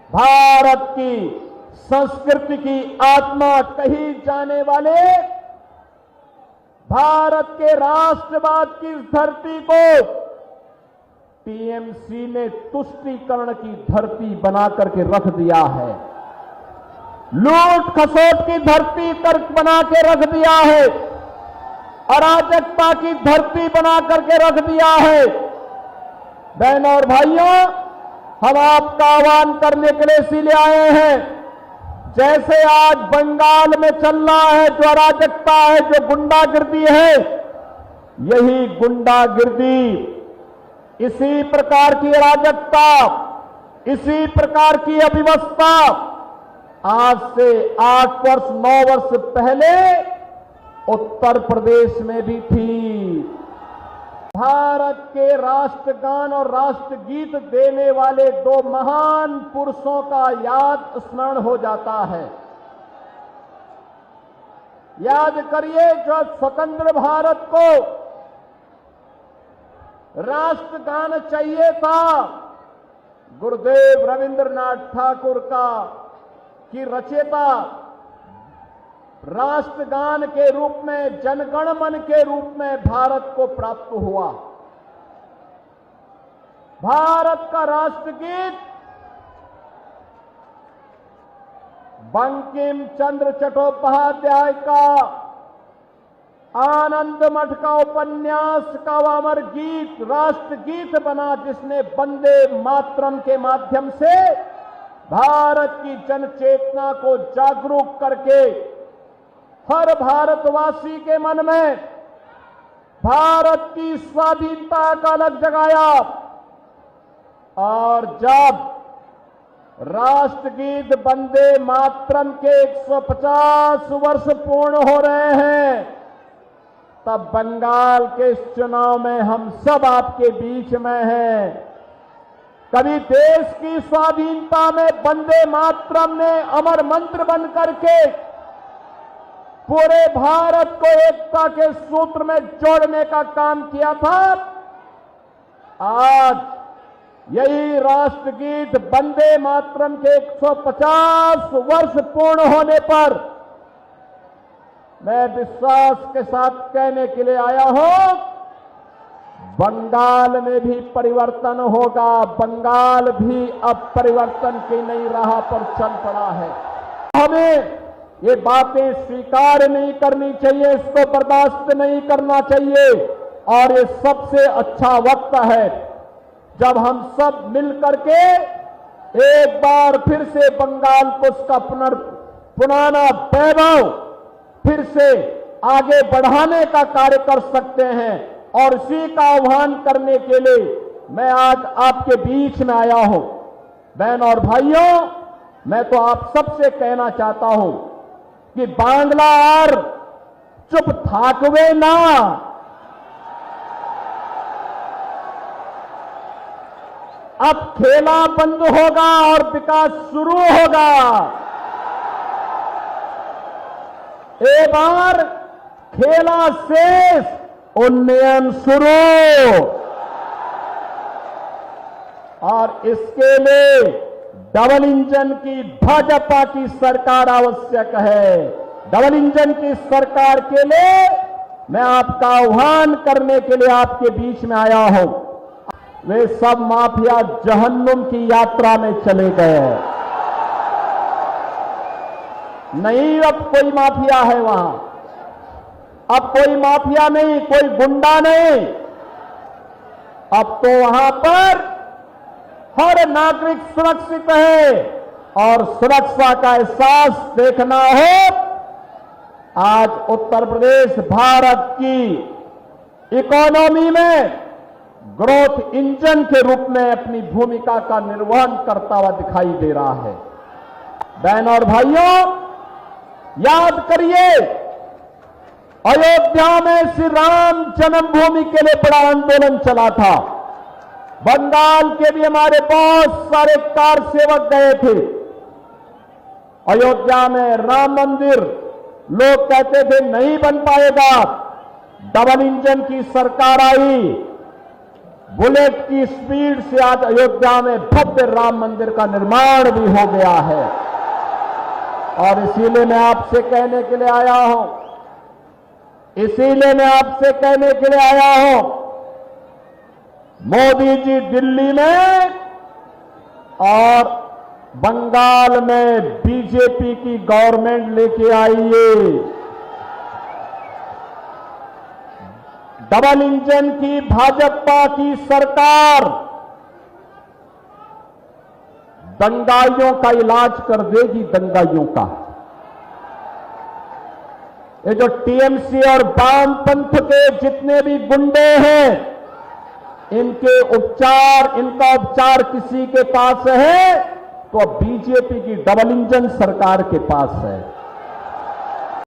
भारत की संस्कृति की आत्मा कही जाने वाले भारत के राष्ट्रवाद की इस धरती को टीएमसी ने तुष्टीकरण की धरती बना करके रख दिया है, लूट खसोट की धरती बना के रख दिया है, अराजकता की धरती बना करके रख दिया है। बहनों और भाइयों, हम आपका आह्वान करने के लिए इसीलिए आए हैं, जैसे आज बंगाल में चल रहा है जो अराजकता है, जो गुंडागिर्दी है, यही गुंडागिर्दी, इसी प्रकार की अराजकता, इसी प्रकार की अव्यवस्था आज से 8 वर्ष 9 वर्ष पहले उत्तर प्रदेश में भी थी। भारत के राष्ट्रगान और राष्ट्रगीत देने वाले 2 महान पुरुषों का याद स्मरण हो जाता है। याद करिए, जो स्वतंत्र भारत को राष्ट्रगान चाहिए था, गुरुदेव रविंद्रनाथ ठाकुर की रचयिता राष्ट्रगान के रूप में, जनगण मन के रूप में भारत को प्राप्त हुआ। भारत का राष्ट्रगीत बंकिम चंद्र चट्टोपाध्याय का आनंद मठ का उपन्यास का अमर गीत राष्ट्रगीत बना, जिसने वंदे मातरम के माध्यम से भारत की जन चेतना को जागरूक करके हर भारतवासी के मन में भारत की स्वाधीनता का अलग जगाया। और जब राष्ट्रगीत वंदे मातरम के 150 वर्ष पूर्ण हो रहे हैं, तब बंगाल के इस चुनाव में हम सब आपके बीच में हैं। कभी देश की स्वाधीनता में वंदे मातरम ने अमर मंत्र बन करके पूरे भारत को एकता के सूत्र में जोड़ने का काम किया था। आज यही राष्ट्रगीत वंदे मातरम के 150 वर्ष पूर्ण होने पर मैं विश्वास के साथ कहने के लिए आया हूं, बंगाल में भी परिवर्तन होगा। बंगाल भी अब परिवर्तन की नई राह पर चल पड़ा है। हमें ये बातें स्वीकार नहीं करनी चाहिए, इसको बर्दाश्त नहीं करना चाहिए। और ये सबसे अच्छा वक्त है जब हम सब मिल करके एक बार फिर से बंगाल को उसका पुराना वैभव फिर से आगे बढ़ाने का कार्य कर सकते हैं। और इसी का आह्वान करने के लिए मैं आज आपके बीच में आया हूं। बहनों और भाइयों, मैं तो आप सबसे कहना चाहता हूं कि बांग्ला और चुप थाकवे ना, अब खेला बंद होगा और विकास शुरू होगा। एक बार खेला शेष, उन्नयन शुरू। और इसके लिए डबल इंजन की भाजपा की सरकार आवश्यक है। डबल इंजन की सरकार के लिए मैं आपका आह्वान करने के लिए आपके बीच में आया हूं। वे सब माफिया जहन्नुम की यात्रा में चले गए। नहीं, अब कोई माफिया है वहां, अब कोई माफिया नहीं, कोई गुंडा नहीं। अब तो वहां पर हर नागरिक सुरक्षित है। और सुरक्षा का एहसास देखना हो, आज उत्तर प्रदेश भारत की इकोनॉमी में ग्रोथ इंजन के रूप में अपनी भूमिका का निर्वहन करता हुआ दिखाई दे रहा है। बहनों और भाइयों, याद करिए, अयोध्या में श्री राम जन्मभूमि के लिए बड़ा आंदोलन चला था। बंगाल के भी हमारे बहुत सारे कार सेवक गए थे। अयोध्या में राम मंदिर लोग कहते थे नहीं बन पाएगा। डबल इंजन की सरकार आई बुलेट की स्पीड से आज अयोध्या में भव्य राम मंदिर का निर्माण भी हो गया है। और इसीलिए मैं आपसे कहने के लिए आया हूं, मोदी जी दिल्ली में और बंगाल में बीजेपी की गवर्नमेंट लेके आइए। डबल इंजन की भाजपा की सरकार दंगाइयों का इलाज कर देगी, दंगाइयों का। ये जो टीएमसी और वामपंथ के जितने भी गुंडे हैं, इनका उपचार किसी के पास है तो बीजेपी की डबल इंजन सरकार के पास है।